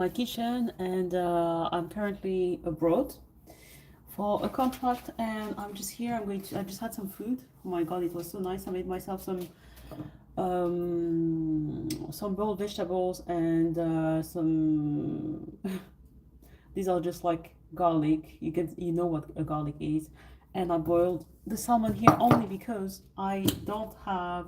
My kitchen, and I'm currently abroad for a contract, and I'm just here. I just had some food. Oh my god, it was so nice. I made myself some boiled vegetables and some these are just like garlic. You know what a garlic is. And I boiled the salmon here only because I don't have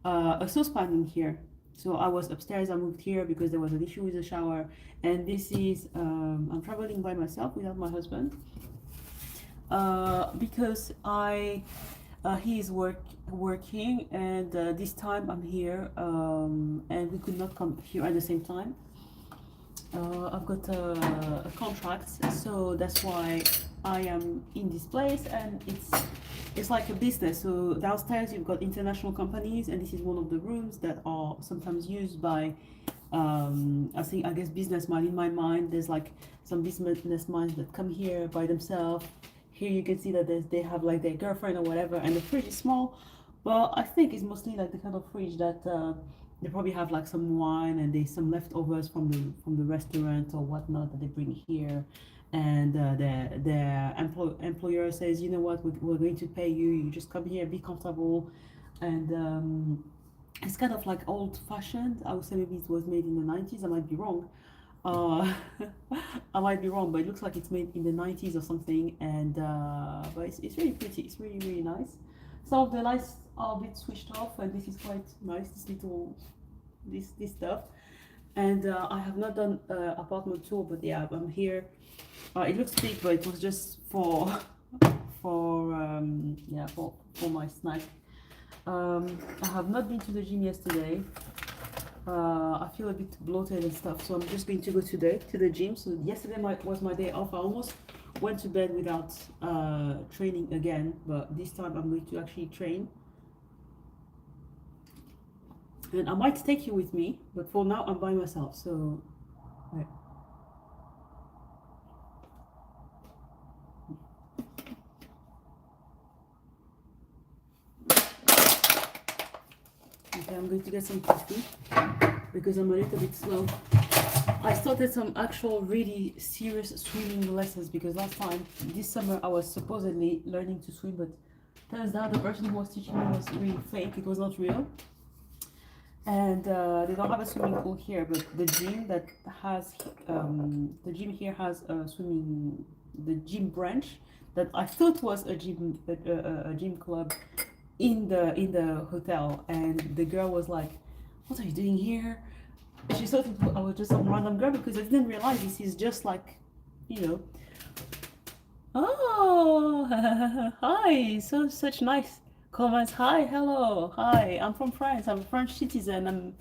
a saucepan in here. So I was upstairs. I moved here because there was an issue with the shower. And this is I'm traveling by myself without my husband because I he is working, and this time I'm here, and we could not come here at the same time. I've got a contract, so that's why I am in this place, and it's like a business. So downstairs you've got international companies, and this is one of the rooms that are sometimes used by I guess businessmen. In my mind, there's like some businessmen that come here by themselves. Here you can see that they have like their girlfriend or whatever, and the fridge is small. Well, I think it's mostly like the kind of fridge that they probably have like some wine, and there's some leftovers from the restaurant or whatnot that they bring here. And their employer says, you know what, we're going to pay you. You just come here, be comfortable, and it's kind of like old fashioned. I would say maybe it was made in the 90s. I might be wrong. Uh, I might be wrong, but it looks like it's made in the 90s or something. And but it's really pretty. It's really really nice. Some of the lights are a bit switched off, and this is quite nice. This stuff. And I have not done apartment tour, but yeah, I'm here. It looks big, but it was just for my snack. I have not been to the gym yesterday. I feel a bit bloated and stuff, so I'm just going to go today to the gym. So yesterday was my day off. I almost went to bed without training again, but this time I'm going to actually train. And I might take you with me, but for now I'm by myself. So, right. Okay, I'm going to get some coffee because I'm a little bit slow. I started some actual really serious swimming lessons because last time, this summer, I was supposedly learning to swim, but turns out the person who was teaching me was really fake. It was not real. And they don't have a swimming pool here, but the gym that has the gym here has a swimming, the gym branch that I thought was a gym club in the hotel. And the girl was like, what are you doing here? She thought I was just some random girl because I didn't realize this is just like, you know. Oh, hi! So such nice comments. Hi, hello, hi. I'm from France. I'm a French citizen. I'm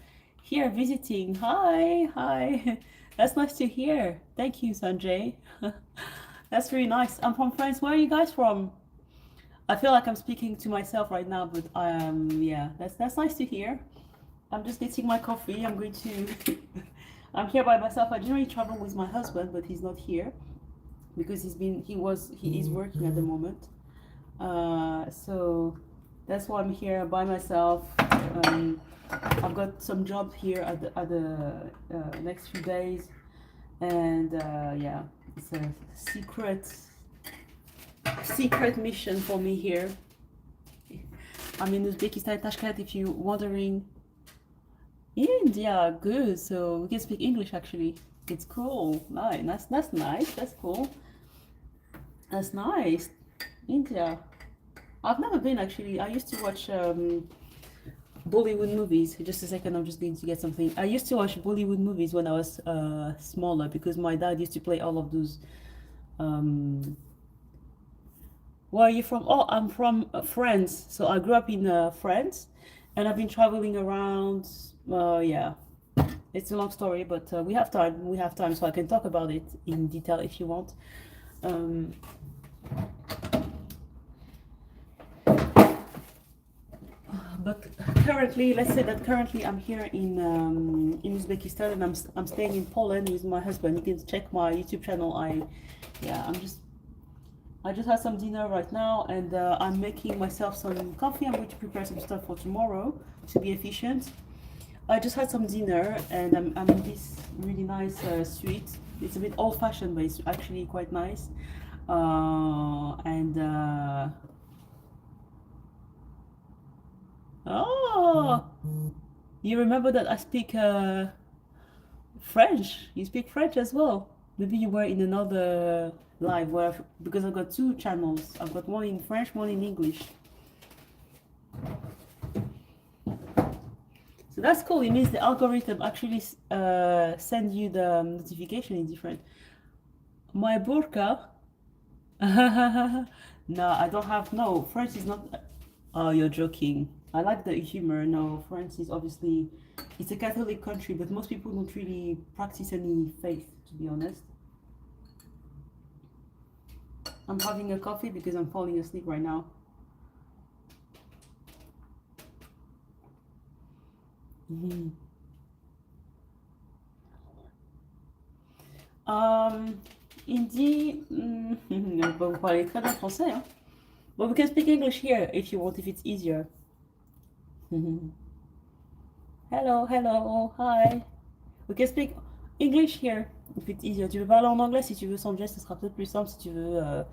here visiting. Hi, hi. That's nice to hear. Thank you, Sanjay. That's really nice. I'm from France. Where are you guys from? I feel like I'm speaking to myself right now, but yeah, that's nice to hear. I'm just getting my coffee. I'm going to. I'm here by myself. I generally travel with my husband, but he's not here because he is working at the moment. So that's why I'm here by myself. I've got some job here at the next few days, and yeah, it's a secret mission for me here. I'm in Uzbekistan, Tashkent. If you're wondering, India, good. So we can speak English actually. It's cool. Nice. That's nice. That's cool. That's nice. India. I've never been actually. I used to watch Bollywood movies. Just a second, I'm just going to get something. I used to watch Bollywood movies when I was smaller because my dad used to play all of those. Where are you from? Oh, I'm from France. So I grew up in France, and I've been traveling around. Yeah, it's a long story, but we have time. We have time, so I can talk about it in detail if you want. Um, but currently, let's say that currently I'm here in Uzbekistan, and I'm staying in Poland with my husband. You can check my YouTube channel. I just had some dinner right now, and I'm making myself some coffee. I'm going to prepare some stuff for tomorrow to be efficient. I just had some dinner and I'm in this really nice suite. It's a bit old-fashioned, but it's actually quite nice. And oh, you remember that I speak French? You speak French as well. Maybe you were in another live where because I've got two channels. I've got one in French, one in English. So that's cool. It means the algorithm actually send you the notification in different. My burqa. No, I don't have. No, France is not. Oh, you're joking. I like the humor. No, France is obviously. It's a Catholic country, but most people don't really practice any faith, to be honest. I'm having a coffee because I'm falling asleep right now. Indy, vous parlez très bien français, hein? But we can speak English here if you want, if it's easier. Hello, hello, hi. We can speak English here if it's easier. Tu veux parler en anglais si tu veux, Sanjay, ce sera peut-être plus simple si tu veux.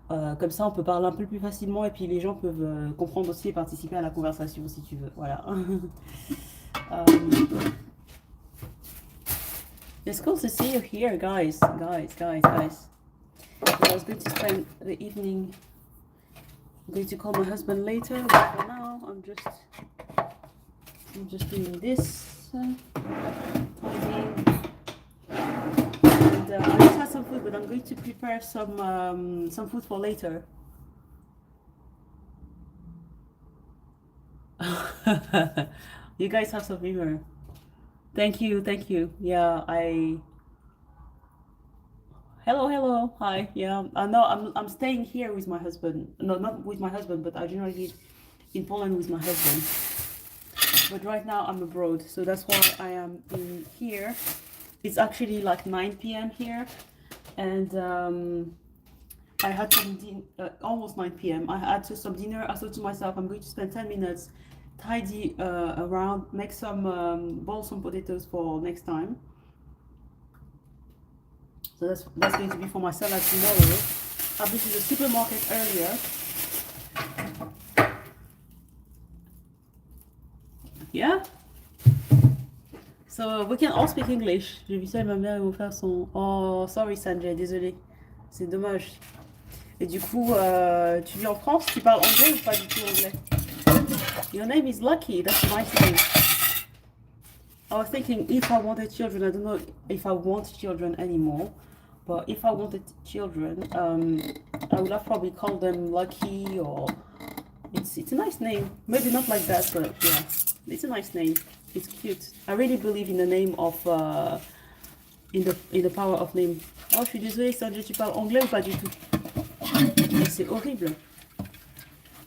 Comme ça, on peut parler un peu plus facilement et puis les gens peuvent comprendre aussi et participer à la conversation si tu veux. Voilà. It's cool to see you here, guys. I was going to spend the evening. I'm going to call my husband later, but for now, I'm just doing this. Tidying. And I just had some food, but I'm going to prepare some food for later. You guys have some humor. Thank you. Yeah, hello, hi. Yeah, no, I'm staying here with my husband. No, not with my husband, but I generally live in Poland with my husband. But right now I'm abroad, so that's why I am in here. It's actually like 9 p.m. here, and I had some almost 9 p.m. I had some dinner. I thought to myself, I'm going to spend 10 minutes tidy around, make some boil some potatoes for next time. So that's going to be for my salad tomorrow. I've been to the supermarket earlier. Yeah. So we can all speak English. J'ai vu ça, ma mère va faire son. Oh, sorry Sanjay, désolé. C'est dommage. Et du coup, tu vis en France, tu parles anglais ou pas du tout anglais? Your name is Lucky, that's a nice name. I was thinking if I wanted children, I don't know if I want children anymore, but if I wanted children, I would have probably called them Lucky, or it's a nice name. Maybe not like that, but yeah, it's a nice name. It's cute. I really believe in the name of in the power of name. Oh, je suis désolée, Sanjay, tu parles anglais ou pas du tout? C'est horrible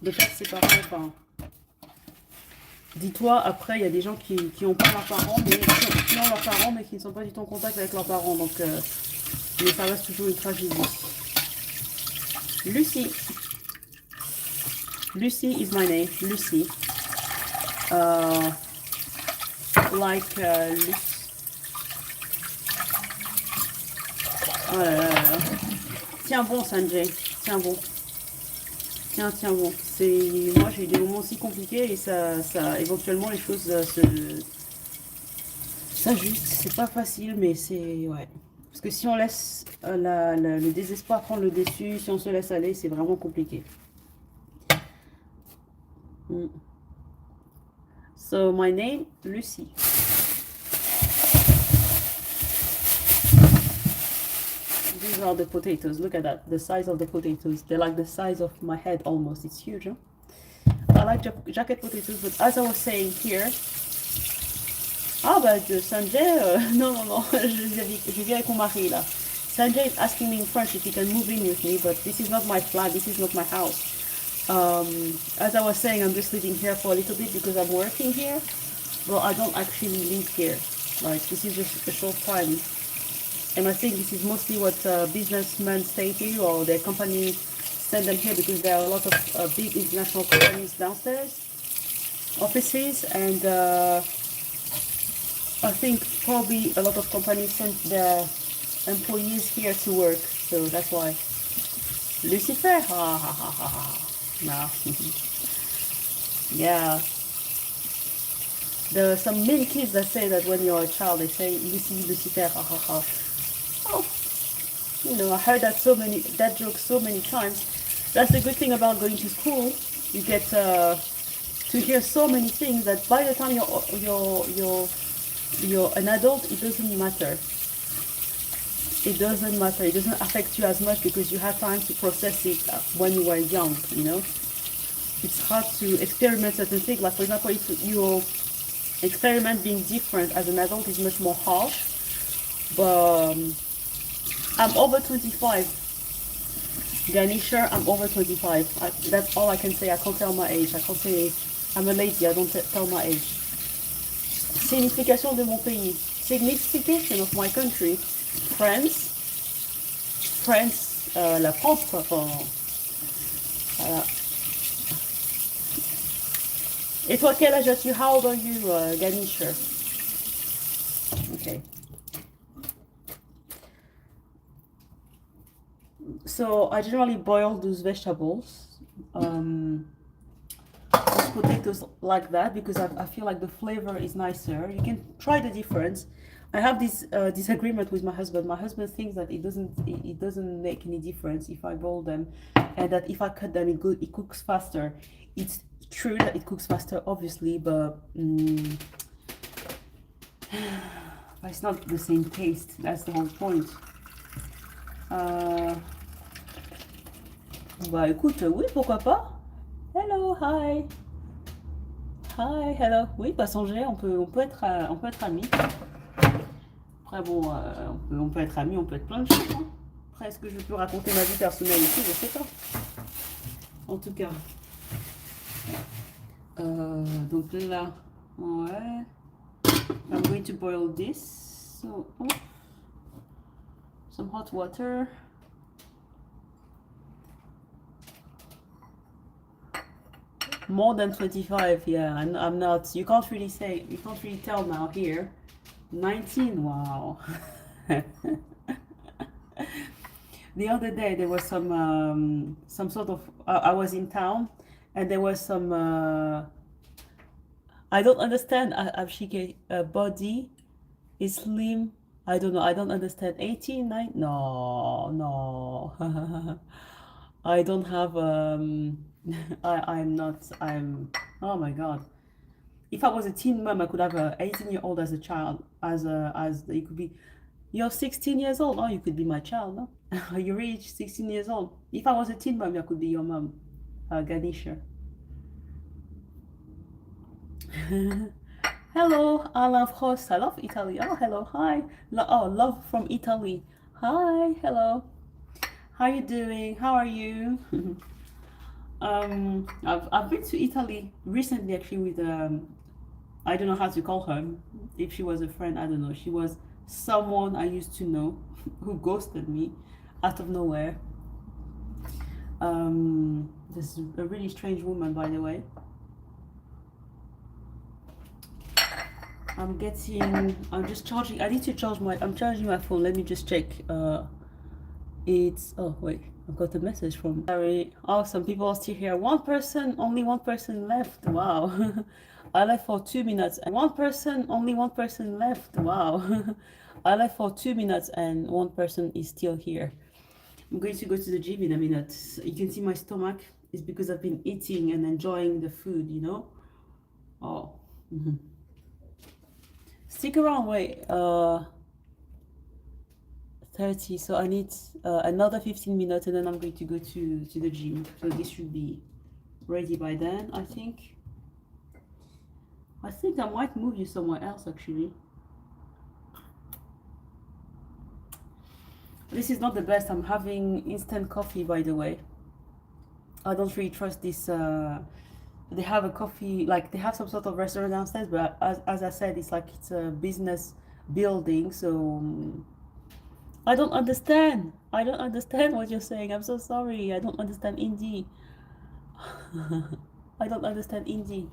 de faire ses parents. Enfin, dis-toi, après, il y a des gens qui ont pas leurs parents, mais qui ont leurs parents, mais qui ne sont pas du tout en contact avec leurs parents. Donc, mais ça reste toujours une tragédie. Lucy. Lucy is my name. Lucy. Like Luce. Oh là là là. Tiens bon, Sanjay. Tiens bon. Tiens bon. Moi j'ai eu des moments aussi compliqués et ça éventuellement les choses s'ajustent. C'est pas facile, mais c'est ouais. Parce que si on laisse le désespoir prendre le dessus, si on se laisse aller, c'est vraiment compliqué. So my name, Lucy. These are the potatoes. Look at that. The size of the potatoes. They're like the size of my head almost. It's huge, huh? I like jacket potatoes, but as I was saying here... Ah bah Sanjay, non, je viens avec mon mari là. Sanjay is asking me in French if he can move in with me, but this is not my flat, this is not my house. As I was saying, I'm just living here for a little bit because I'm working here. Well, I don't actually live here. Like, this is just a short time. And I think this is mostly what businessmen stay here, or their company send them here because there are a lot of big international companies downstairs, offices, and I think probably a lot of companies send their employees here to work, so that's why. Lucifer, ha ha ha ha ha. No. Yeah. There are some many kids that say that when you're a child, they say Lucy, Lucifer, ha ha ha. Oh, you know, I heard that joke so many times. That's the good thing about going to school. You get to hear so many things that by the time you're an adult, it doesn't matter. It doesn't matter. It doesn't affect you as much because you have time to process it when you were young. You know, it's hard to experiment certain things. Like for example, if your experiment being different as an adult is much more harsh. But I'm over 25. Ganisher, I'm over 25. That's all I can say. I can't tell my age. I can't say I'm a lady. I don't tell my age. Signification de mon pays. Signification of my country. France. France, la France, quoi. Enfin, voilà. Et toi, quel âge as-tu? How old are you, Ganisher? Okay. So I generally boil those vegetables, those potatoes like that because I feel like the flavor is nicer. You can try the difference. I have this disagreement with my husband. My husband thinks that it doesn't make any difference if I boil them, and that if I cut them, it cooks faster. It's true that it cooks faster, obviously, but it's not the same taste. That's the whole point. Bah écoute, oui, pourquoi pas. Hello, hi. Hi, hello. Oui, pas changer, on peut être amis. Après bon, on peut être amis, on peut être plein de choses. Hein. Après, est-ce que je peux raconter ma vie personnelle ici? Je sais pas. En tout cas. Donc là, ouais. I'm going to boil this. So, some hot water. More than 25, yeah. I'm not. You can't really tell now here. 19, wow. The other day there was some sort of. I was in town, and there was some. I don't understand. Abshike body is slim. I don't know. I don't understand. 18, 9. No, no. I don't have. I'm not. Oh my God. If I was a teen mom, I could have a 18-year-old as a child. It could be. You're 16 years old. Oh, you could be my child. No? You reach 16 years old. If I was a teen mom, I could be your mom, Ganisha. Hello, Alain Frost. I love Italy. Oh, hello, hi. Love from Italy. Hi, hello. How you doing? How are you? I've been to Italy recently, actually, with I don't know how to call her. If she was a friend, I don't know. She was someone I used to know who ghosted me out of nowhere. This is a really strange woman, by the way. I'm just charging. I need to charge I'm charging my phone. Let me just check. Oh wait, I've got a message from Sorry. Oh, some people are still here. Only one person left. Wow. I left for 2 minutes. Only one person left. Wow. I left for 2 minutes and one person is still here. I'm going to go to the gym in a minute. You can see my stomach. It's because I've been eating and enjoying the food, you know? Oh. Stick around, wait. 30, so I need another 15 minutes and then I'm going to go to the gym. So this should be ready by then, I think. I think I might move you somewhere else, actually. This is not the best. I'm having instant coffee, by the way. I don't really trust this. They have a coffee, like they have some sort of restaurant downstairs, but as I said, it's like it's a business building, so I don't understand. I don't understand what you're saying. I'm so sorry. I don't understand Hindi. I don't understand Hindi.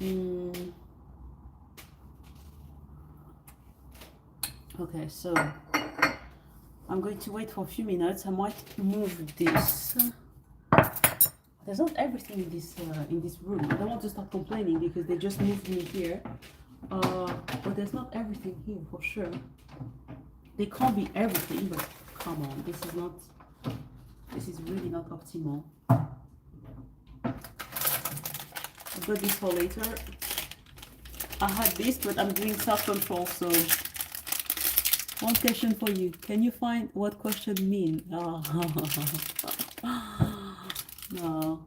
Mm, okay, so I'm going to wait for a few minutes. I might move this. There's not everything in this room. I don't want to start complaining because they just moved me here. But there's not everything here for sure. They can't be everything, but come on, this is not. This is really not optimal. I've got this for later. I had this, but I'm doing self-control, so one question for you. Can you find what question mean? Oh. No.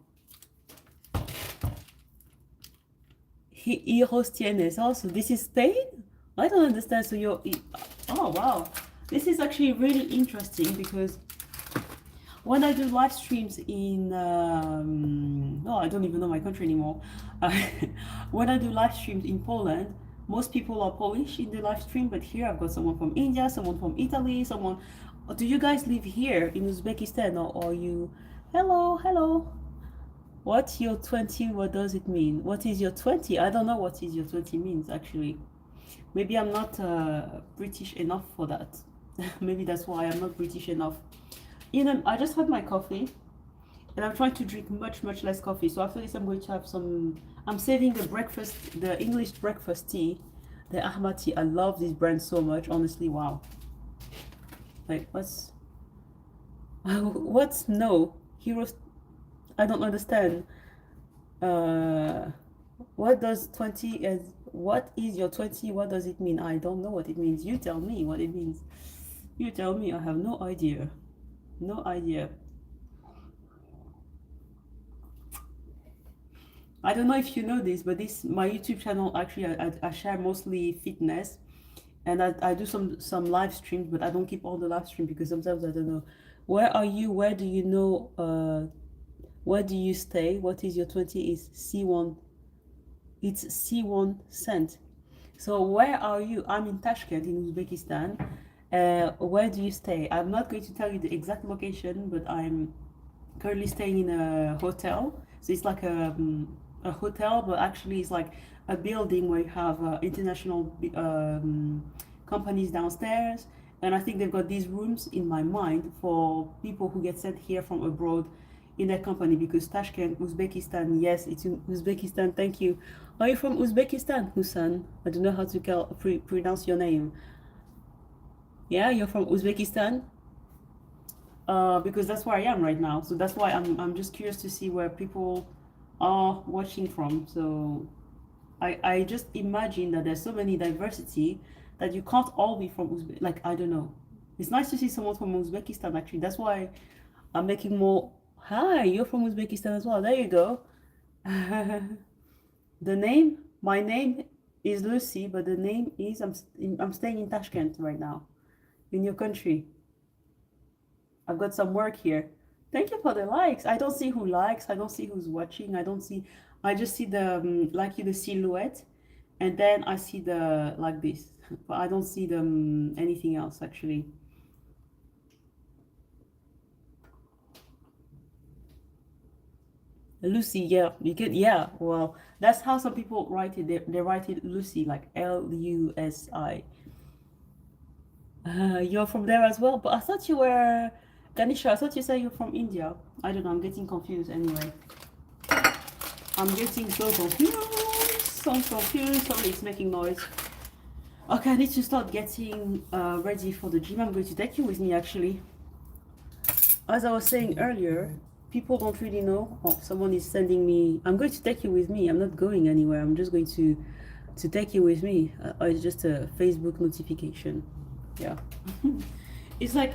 Hijos tienes also. This is Spain? I don't understand. So you're... Oh, wow. This is actually really interesting because when I do live streams in... oh, I don't even know my country anymore. When I do live streams in Poland, most people are Polish in the live stream, but here I've got someone from India, someone from Italy, someone... Do you guys live here in Uzbekistan, or are you... Hello, hello. What your 20, what does it mean? What is your 20? I don't know what is your 20 means, actually. Maybe I'm not British enough for that. Maybe that's why I'm not British enough. You know, I just had my coffee, and I'm trying to drink much, much less coffee. So after this, I'm going to have some... I'm saving the breakfast, the English breakfast tea, the Ahmad tea. I love this brand so much, honestly, wow. Like, what's... What's no? Heroes... I don't understand. What does 20 as... What is your 20? What does it mean? I don't know what it means. You tell me what it means. You tell me. I have no idea. No idea. I don't know if you know this, but this my YouTube channel, actually I share mostly fitness, and I do some live streams, but I don't keep all the live streams because sometimes I don't know. Where are you? Where do you know? Where do you stay? What is your 20 is C1. It's C1 cent. So where are you? I'm in Tashkent in Uzbekistan. Where do you stay? I'm not going to tell you the exact location, but I'm currently staying in a hotel. So it's like a hotel, but actually it's like a building where you have international companies downstairs. And I think they've got these rooms in my mind for people who get sent here from abroad in their company, because Tashkent, Uzbekistan, yes, it's in Uzbekistan. Thank you. Are you from Uzbekistan, Husan? I don't know how to pronounce your name. Yeah, you're from Uzbekistan? Because that's where I am right now. So that's why I'm just curious to see where people are watching from. So I just imagine that there's so many diversity that you can't all be from Uzbek. Like, I don't know. It's nice to see someone from Uzbekistan, actually. That's why I'm making more. Hi, you're from Uzbekistan as well. There you go. The name, my name is Lucy, but the name is I'm staying in Tashkent right now, in your country. I've got some work here. Thank you for the likes. I don't see who likes. I don't see who's watching. I don't see. I just see the like the silhouette, and then I see the like this. But I don't see them anything else actually. Lucy, yeah, you get, yeah. Well, that's how some people write it. They write it Lucy, like Lusi. You're from there as well, but I thought you were Ganesha. I thought you said you're from India. I don't know. I'm getting confused anyway. I'm getting so confused. So confused. Sorry, it's making noise. Okay, I need to start getting ready for the gym. I'm going to take you with me actually. As I was saying earlier, people don't really know. Oh, someone is sending me. I'm going to take you with me. I'm not going anywhere. I'm just going to take you with me. It's just a Facebook notification. Yeah. It's like,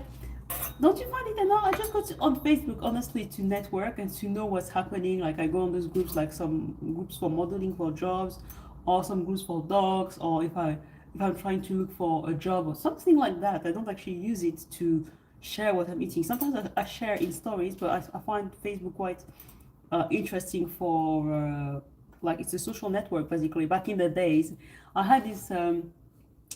don't you find it enough? I just go on Facebook, honestly, to network and to know what's happening. Like, I go on those groups, like some groups for modeling for jobs, or some groups for dogs, or if I'm trying to look for a job or something like that. I don't actually use it to share what I'm eating. Sometimes I share in stories, but I find Facebook quite interesting for like, it's a social network basically. Back in the days, I had this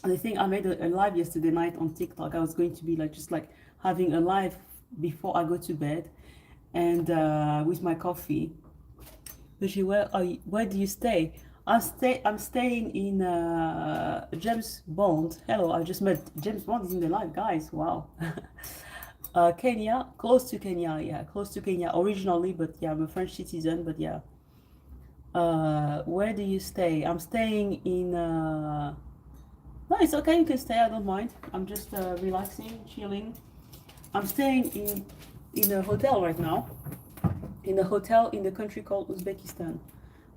the thing, I made a live yesterday night on TikTok. I was going to be like just like having a live before I go to bed, and with my coffee. But where do you stay? I'm staying in James Bond. Hello, I just met James Bond is in the live, guys. Wow. Kenya, close to Kenya, yeah, close to Kenya originally, but yeah, I'm a French citizen, but yeah. Where do you stay? I'm staying in no, it's okay, you can stay, I don't mind. I'm just relaxing, chilling. I'm staying in a hotel right now. In a hotel in the country called Uzbekistan.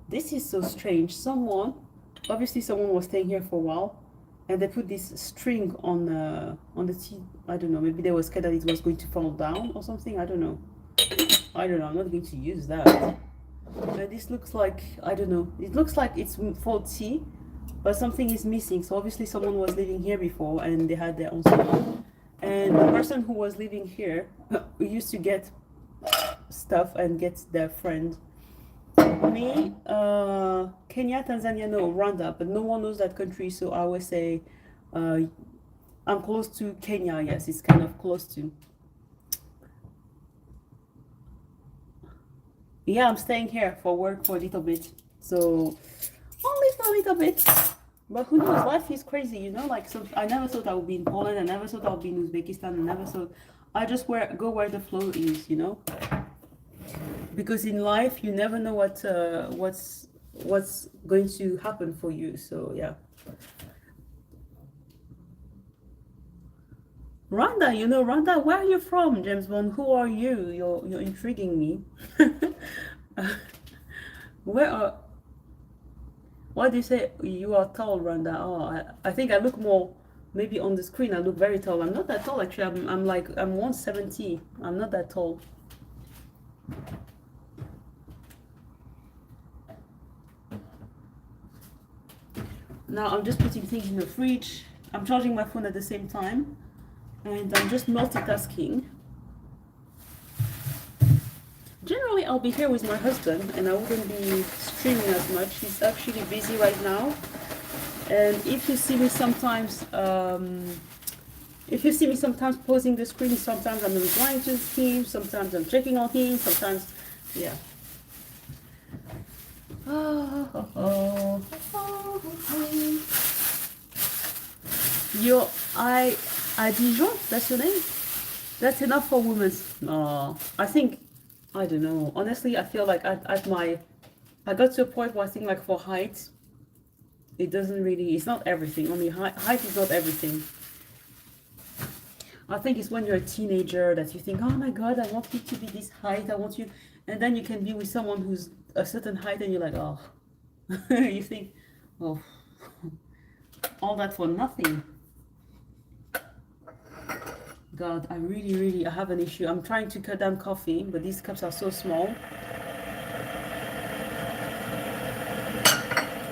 This is so strange. Obviously someone was staying here for a while, and they put this string on the tea. I don't know. Maybe they were scared that it was going to fall down or something. I don't know. I'm not going to use that. And this looks like, I don't know. It looks like it's for tea, but something is missing. So obviously someone was living here before, and they had their own stuff. And the person who was living here used to get stuff and get their friend. Me, Kenya, Tanzania, no, Rwanda, but no one knows that country, so I always say I'm close to Kenya. Yes, it's kind of close to. Yeah, I'm staying here for work for a little bit, so only for a little bit. But who knows? Life is crazy, you know. Like, so I never thought I would be in Poland. I never thought I would be in Uzbekistan. I never thought. I just go where the flow is, you know. Because in life you never know what's going to happen for you. So yeah. Rwanda, you know Rwanda, where are you from, James Bond? Who are you? You're intriguing me. Where are Why do you say you are tall, Rwanda? Oh, I think I look more, maybe on the screen I look very tall. I'm not that tall actually. I'm like, I'm 170. I'm not that tall. Now I'm just putting things in the fridge. I'm charging my phone at the same time, and I'm just multitasking. Generally, I'll be here with my husband, and I wouldn't be streaming as much. He's actually busy right now, and if you see me sometimes, pausing the screen, sometimes I'm replying to him, sometimes I'm checking on him, sometimes, yeah. Yo, I Dijon, that's your name? That's enough for women. No, I think, I don't know. Honestly, I feel like I got to a point where I think like for height, it's not everything. Only height is not everything. I think it's when you're a teenager that you think, oh my God, I want you to be this height. I want you, and then you can be with someone who's a certain height, and you're like, oh, you think, oh, all that for nothing. God, I really, I have an issue. I'm trying to cut down coffee, but these cups are so small.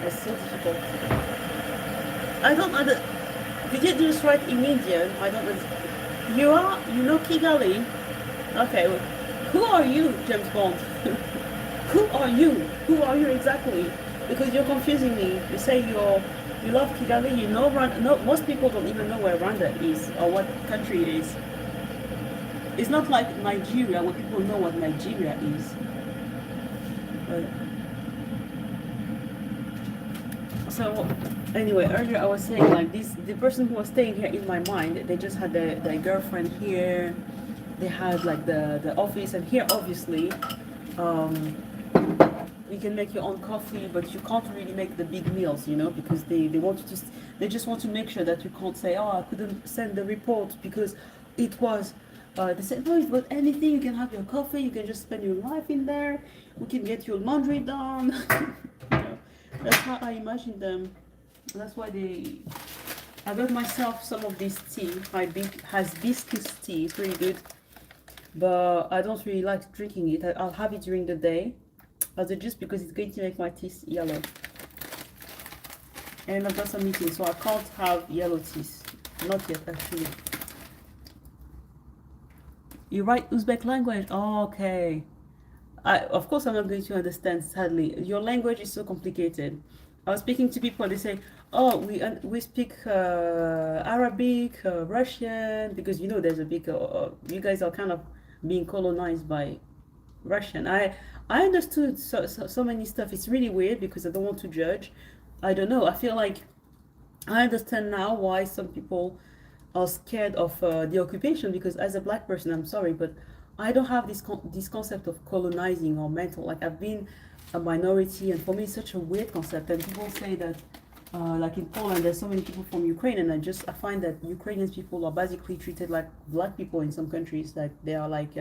It's so difficult. I don't know. Did you just write in Indian? I don't know. You know Kigali? Okay. Well, who are you, James Bond? Who are you? Who are you exactly? Because you're confusing me. You say you love Kigali. You know Rwanda. No, most people don't even know where Rwanda is or what country it is. It's not like Nigeria, where people know what Nigeria is. So anyway, earlier I was saying like the person who was staying here in my mind, they just had their girlfriend here. They had like the office, and here obviously you can make your own coffee, but you can't really make the big meals, you know, because they just want to make sure that you can't say, oh, I couldn't send the report because it was they said, no, it's got anything, you can have your coffee, you can just spend your life in there, we can get your laundry done. You know, that's how I imagine them. That's why I got myself some of this tea, hibiscus tea. It's really good, but I don't really like drinking it. I'll have it during the day as a juice because it's going to make my teeth yellow. And I've got some meetings, so I can't have yellow teeth. Not yet, actually. You write Uzbek language? Oh, okay. Of course, I'm not going to understand, sadly. Your language is so complicated. I was speaking to people, they say, oh, we speak Arabic, Russian, because, you know, there's a big, you guys are kind of being colonized by Russian. I I understood so many stuff. It's really weird because I don't want to judge. I don't know. I feel like I understand now why some people are scared of the occupation, because as a black person, I'm sorry, but I don't have this concept of colonizing or mental. Like, I've been a minority, and for me, it's such a weird concept. And people say that, like in Poland, there's so many people from Ukraine, and I find that Ukrainian people are basically treated like black people in some countries. Like, they are like,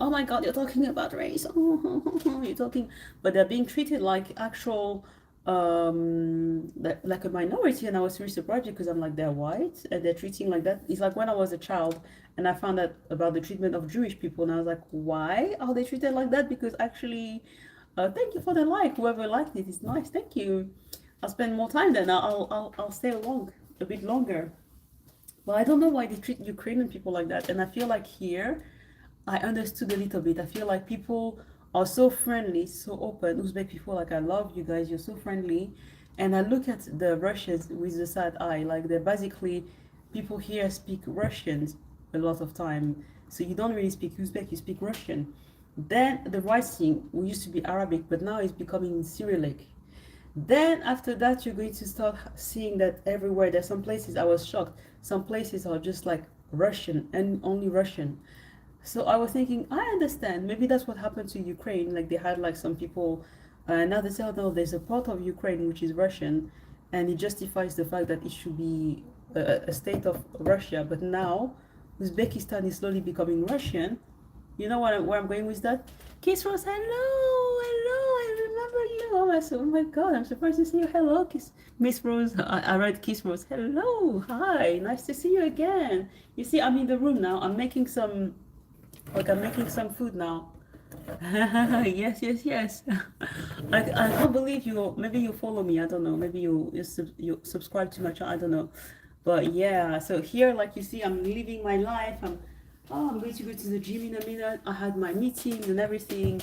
oh my God, you're talking about race. You're talking, but they're being treated like actual, like a minority. And I was really surprised because I'm like, they're white and they're treating like that. It's like when I was a child and I found out about the treatment of Jewish people, and I was like, why are they treated like that? Because actually, thank you for the like. Whoever liked it is nice. Thank you. I'll spend more time then. I'll stay along a bit longer. But I don't know why they treat Ukrainian people like that. And I feel like here, I understood a little bit. I feel like people are so friendly, so open. Uzbek people, like, I love you guys, you're so friendly. And I look at the Russians with a sad eye. Like, they're basically, people here speak Russians a lot of time. So you don't really speak Uzbek, you speak Russian. Then the writing used to be Arabic, but now it's becoming Cyrillic. Then after that, you're going to start seeing that everywhere. There's some places, I was shocked. Some places are just like Russian and only Russian. So I was thinking, I understand. Maybe that's what happened to Ukraine. Like, they had like some people, now they say, oh no, there's a part of Ukraine which is Russian, and it justifies the fact that it should be a state of Russia. But now Uzbekistan is slowly becoming Russian. You know where I'm going with that? Kiss Rose, hello, I remember you. Oh my God, I'm surprised to see you. Hello, Miss Rose. I read Kiss Rose. Hello, hi, nice to see you again. You see, I'm in the room now. I'm making some food now. Yes, yes, yes. I can't believe you. Maybe you follow me. I don't know. Maybe you subscribe to my channel. I don't know. But yeah. So here, like you see, I'm living my life. I'm going to go to the gym in a minute. I had my meeting and everything.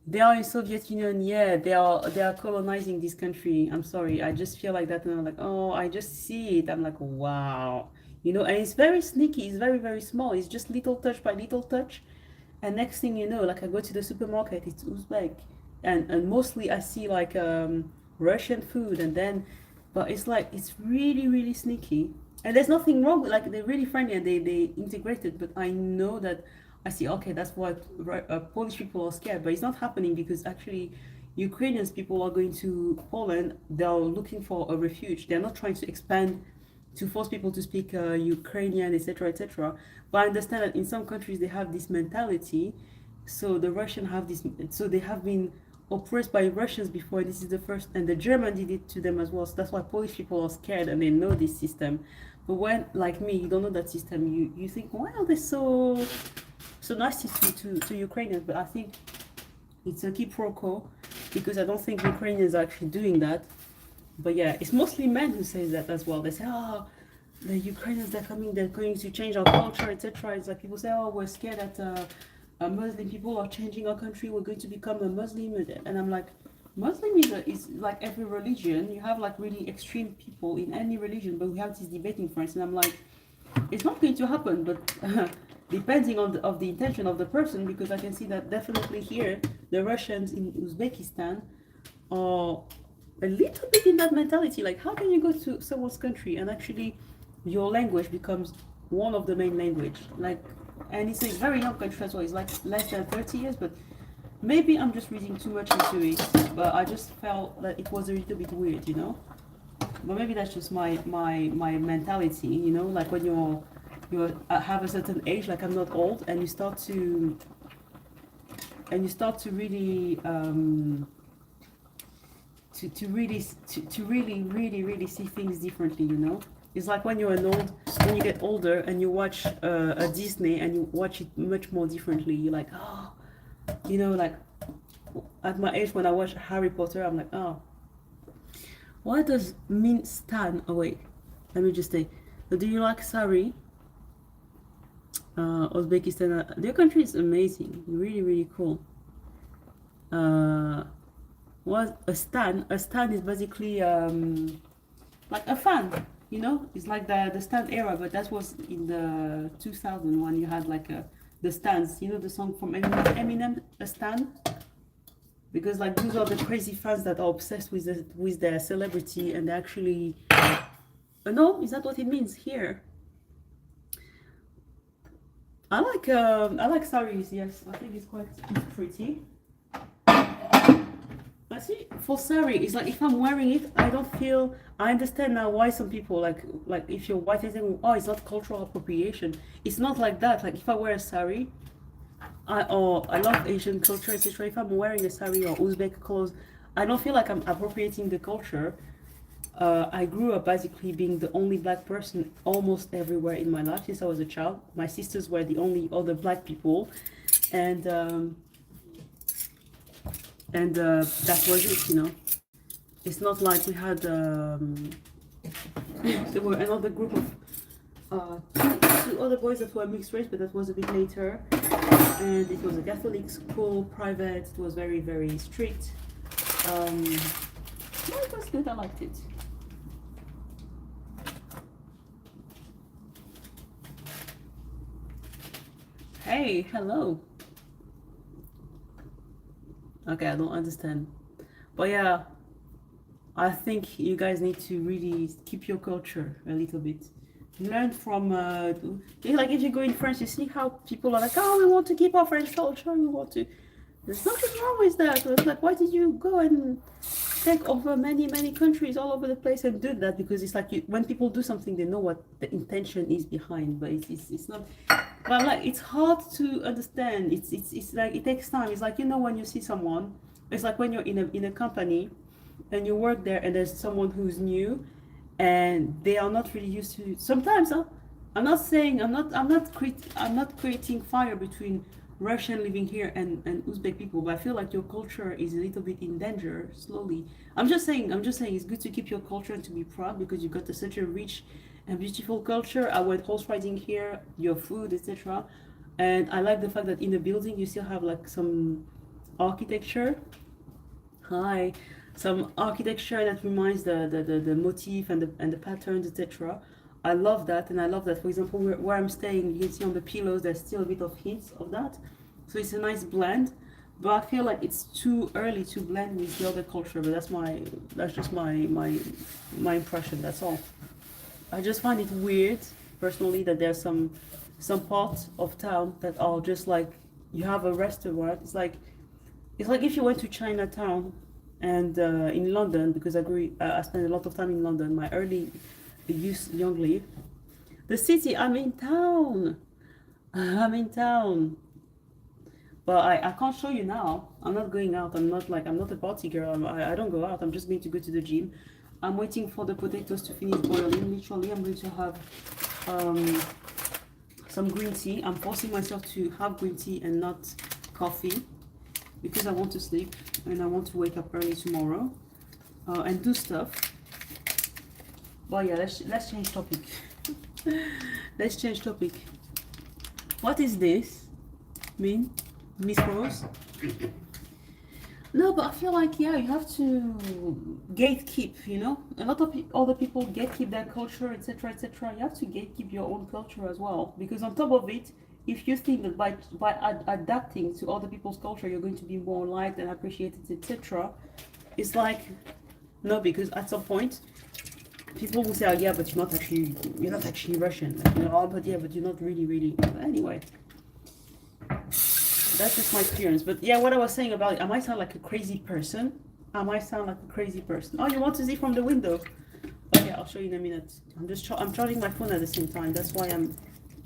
They are in Soviet Union. Yeah, they are colonizing this country. I'm sorry. I just feel like that, and I'm like, oh, I just see it. I'm like, wow. You know, and it's very sneaky. It's very, very small. It's just little touch by little touch. And next thing you know, like, I go to the supermarket, it's Uzbek. And mostly I see like Russian food, and then, but it's like, it's really, really sneaky. And there's nothing wrong with, like, they're really friendly and they integrated, but I know that, I see, okay, that's why Polish people are scared, but it's not happening because actually Ukrainians people are going to Poland, they're looking for a refuge. They're not trying to expand to force people to speak Ukrainian, etc., etc. But I understand that in some countries they have this mentality. So the Russian have this. So they have been oppressed by Russians before. This is the first, and the German did it to them as well. So that's why Polish people are scared and they know this system. But when, like me, you don't know that system, you think, why are they so nasty to Ukrainians? But I think it's a quiproquo, because I don't think Ukrainians are actually doing that. But yeah, it's mostly men who say that as well. They say, oh, the Ukrainians, they're going to change our culture, etc. It's like people say, oh, we're scared that Muslim people are changing our country, we're going to become a Muslim. And I'm like, Muslim is like every religion. You have like really extreme people in any religion, but we have this debate in France, and I'm like, it's not going to happen, but depending on the intention of the person, because I can see that definitely here, the Russians in Uzbekistan are a little bit in that mentality. Like, how can you go to someone's country and actually your language becomes one of the main language? Like, and it's a very young country as well. It's like less than 30 years, but maybe I'm just reading too much into it. But I just felt that it was a little bit weird, you know. But maybe that's just my mentality, you know. Like, when you have a certain age, like I'm not old, and you start to really to really see things differently, you know. It's like when when you get older and you watch a Disney and you watch it much more differently. You're like, oh, you know, like at my age when I watch Harry Potter, I'm like, oh, what does mean stan? Oh wait, let me just say, do you like sari? Uzbekistan, their country is amazing, really, really cool. What a stan? A stan is basically like a fan, you know. It's like the stan era, but that was in the 2000 when you had like the stands. You know the song from Eminem, a stan? Because like those are the crazy fans that are obsessed with their celebrity and actually no, is that what it means here? I like saris, yes. I think it's quite pretty. But see, for sari, it's like if I'm wearing it, I don't feel. I understand now why some people like if you're white, they think, oh, it's not cultural appropriation. It's not like that. Like if I wear a sari, I love Asian culture, etc. If I'm wearing a sari or Uzbek clothes, I don't feel like I'm appropriating the culture. I grew up basically being the only black person almost everywhere in my life since I was a child. My sisters were the only other black people, and that was it, you know. It's not like we had there were another group of two other boys that were mixed race, but that was a bit later, and it was a Catholic school, private. It was very, very strict. Well, it was good. I liked it. Hey, hello. Okay, I don't understand. But yeah, I think you guys need to really keep your culture a little bit. Learn from, like if you go in France, you see how people are like, oh, we want to keep our French culture, we want to. There's nothing wrong with that. It's like, why did you go and take over many, many countries all over the place and do that? Because it's like when people do something, they know what the intention is behind, but it's not. But like it's hard to understand. It's like it takes time. It's like when you see someone, it's like when you're in a company, and you work there, and there's someone who's new, and they are not really used to. Sometimes, I'm not saying I'm not creating fire between Russian living here and Uzbek people, but I feel like your culture is a little bit in danger slowly. I'm just saying it's good to keep your culture and to be proud because you got such a rich and beautiful culture. I went horse riding here, your food, etc. And I like the fact that in the building you still have like some architecture. Hi, some architecture that reminds the motif and the patterns, etc. I love that, and I love that. For example, where I'm staying, you can see on the pillows there's still a bit of hints of that. So it's a nice blend, but I feel like it's too early to blend with the other culture. But that's just my impression. That's all. I just find it weird personally that there's some parts of town that are just like you have a restaurant. It's like if you went to Chinatown and in London, because I spent a lot of time in London, my early youth, young life. The city, I'm in town. But I can't show you now. I'm not going out. I'm not a party girl. I don't go out. I'm just going to go to the gym. I'm waiting for the potatoes to finish boiling. Literally, I'm going to have some green tea. I'm forcing myself to have green tea and not coffee because I want to sleep and I want to wake up early tomorrow and do stuff. But yeah, let's change topic. Let's change topic. What is this? Mean, Miss Rose? No, but I feel like you have to gatekeep. A lot of other people gatekeep their culture, etc., etc. You have to gatekeep your own culture as well, because on top of it, if you think that by adapting to other people's culture, you're going to be more liked and appreciated, etc., it's like no, because at some point, people will say, "Oh yeah, but you're not actually Russian." Like, oh, but yeah, but you're not really. But anyway. That's just my experience. But yeah, what I was saying about it, I might sound like a crazy person. Oh, you want to see from the window? Okay, I'll show you in a minute. I'm charging my phone at the same time. That's why I'm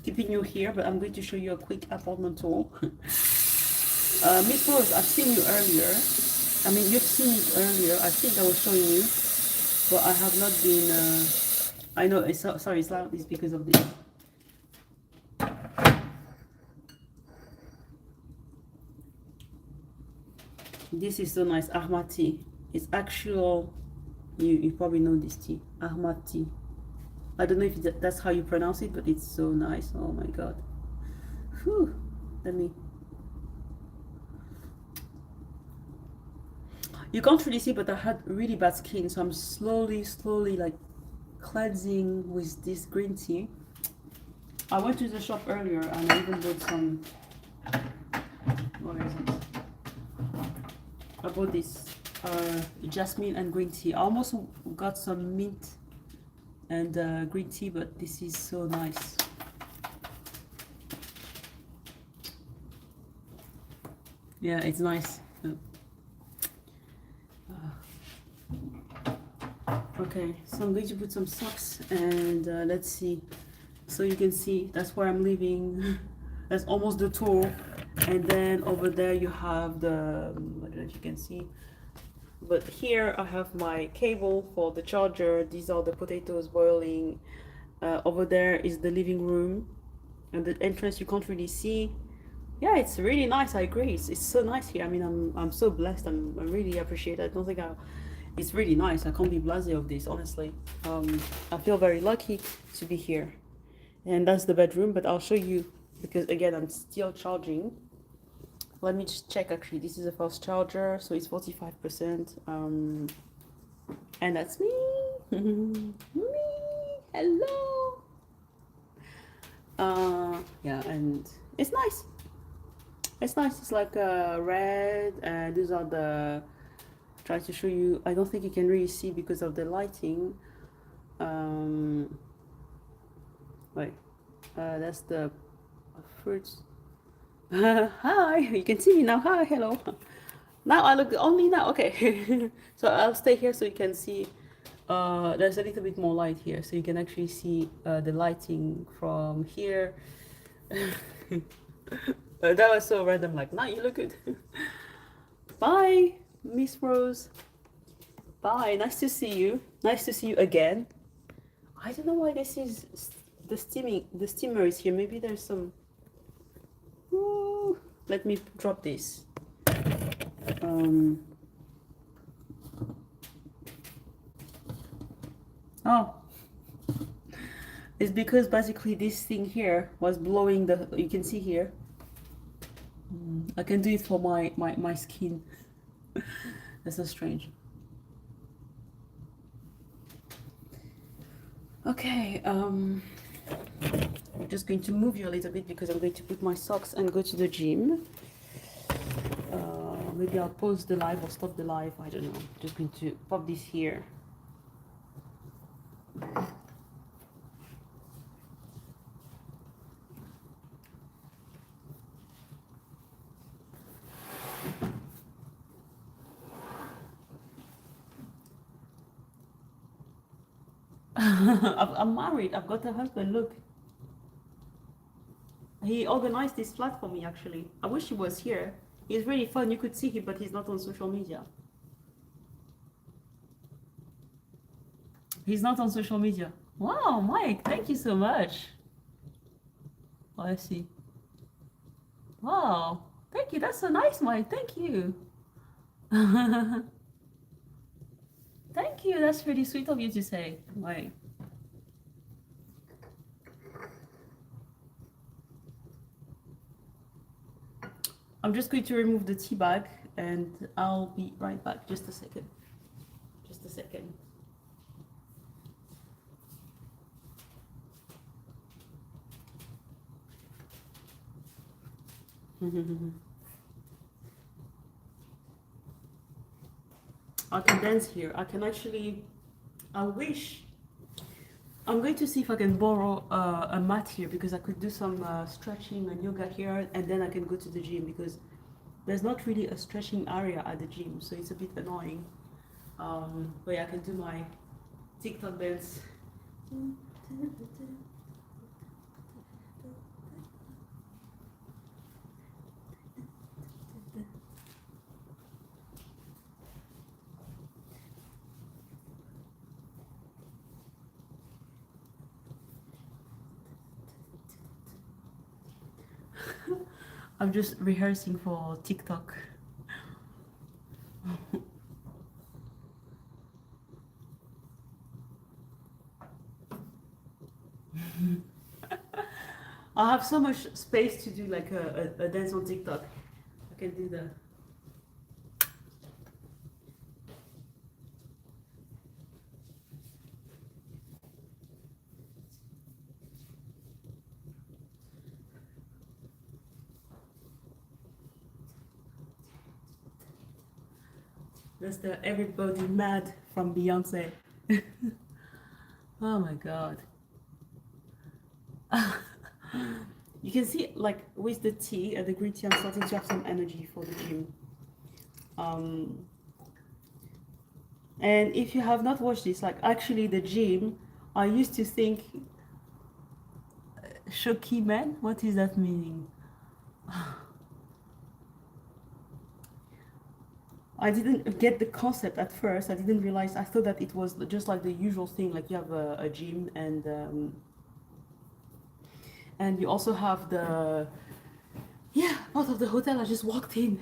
keeping you here, but I'm going to show you a quick apartment tour. Miss Rose, I've seen you earlier. I mean, you've seen it earlier. I think I was showing you, but I have not been, I know, sorry, it's loud. It's because of this. This is so nice, Ahmad tea. It's actual, you probably know this tea, Ahmad tea. I don't know if that's how you pronounce it, but it's so nice. Oh my god. Whew. You can't really see, but I had really bad skin, so I'm slowly like cleansing with this green tea. I went to the shop earlier and I even bought some Where is it? I bought this jasmine and green tea. I almost got some mint and green tea, but this is so nice. Yeah, it's nice. Okay, so I'm going to put some socks and let's see. So you can see that's where I'm living. That's almost the tour. And then over there you have the, I don't know if you can see, but here I have my cable for the charger. These are the potatoes boiling. Over there is the living room, and the entrance you can't really see. Yeah, it's really nice. I agree. It's so nice here. I mean, I'm so blessed. I really appreciate it. I don't think it's really nice. I can't be blasé of this, honestly. I feel very lucky to be here. And that's the bedroom, but I'll show you because again, I'm still charging. Let me just check actually. This is a fast charger, so it's 45%. And that's me. Me. Hello. Yeah, and it's nice. It's nice. It's like red, and these are the. Try to show you. I don't think you can really see because of the lighting. Wait, that's the fruits. Hi, you can see me now. Hi, hello. Now I look only now. Okay, so I'll stay here so you can see. There's a little bit more light here, so you can actually see the lighting from here. That was so random. Like, now you look good. Bye, Miss Rose. Bye. Nice to see you. Nice to see you again. I don't know why this is the steaming. The steamer is here. Maybe there's some. Ooh, let me drop this. Oh, it's because basically this thing here was blowing the. You can see here. I can do it for my skin. That's so strange. Okay, I'm just going to move you a little bit because I'm going to put my socks and go to the gym. Maybe I'll pause the live or stop the live. I don't know. I'm just going to pop this here. I'm married. I've got a husband. Look. He organized this flat for me, actually. I wish he was here. He's really fun. You could see him, but he's not on social media. He's not on social media. Wow, Mike, thank you so much. Oh, I see. Wow, thank you. That's so nice, Mike. Thank you. Thank you. That's really sweet of you to say, Mike. I'm just going to remove the tea bag and I'll be right back. Just a second. Just a second. I can dance here. I can actually, I wish. I'm going to see if I can borrow a mat here because I could do some stretching and yoga here and then I can go to the gym because there's not really a stretching area at the gym, so it's a bit annoying. But yeah, I can do my TikTok dance. I'm just rehearsing for TikTok. I have so much space to do like a dance on TikTok. I can do that. That's the everybody mad from Beyonce. Oh my god. You can see, like, with the tea and the green tea, I'm starting to have some energy for the gym. Um, and if you have not watched this, like, actually, the gym, I used to think, Shoki man, what is that meaning? I didn't get the concept at first. I didn't realize. I thought that it was just like the usual thing, like you have a gym and you also have the, yeah, part of the hotel. I just walked in,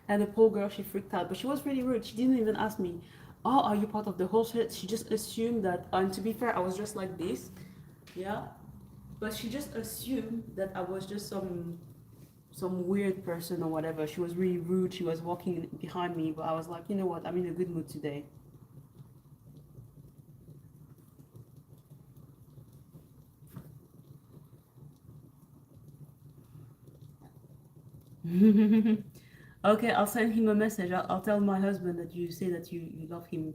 and the poor girl, she freaked out, but she was really rude. She didn't even ask me, "Oh, are you part of the whole shit?" She just assumed that. And to be fair, I was just like this, yeah. But she just assumed that I was just some weird person or whatever. She was really rude. She was walking behind me, but I was like, you know what? I'm in a good mood today. Okay, I'll send him a message. I'll tell my husband that you say that you love him.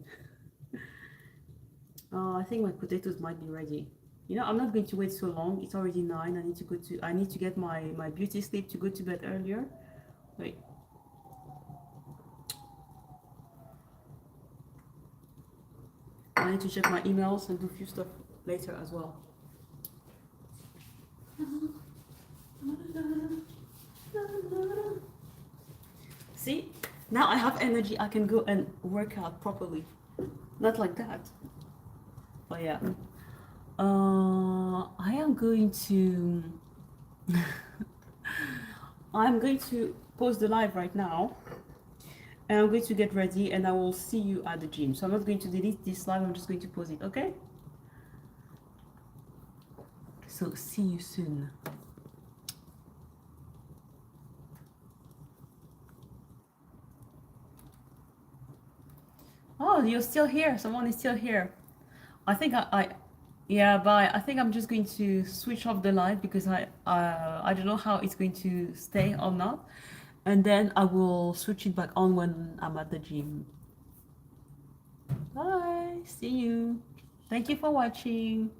Oh, I think my potatoes might be ready. You know, I'm not going to wait so long. It's already 9. I need to get my beauty sleep to go to bed earlier. Wait. I need to check my emails and do a few stuff later as well. See? Now I have energy. I can go and work out properly. Not like that. But yeah. I am going to I'm going to pause the live right now, and I'm going to get ready, and I will see you at the gym. So I'm not going to delete this live, I'm just going to pause it, okay? So see you soon. Oh, you're still here. Someone is still here. I think yeah, bye. I think I'm just going to switch off the live because I don't know how it's going to stay or not. And then I will switch it back on when I'm at the gym. Bye. See you. Thank you for watching.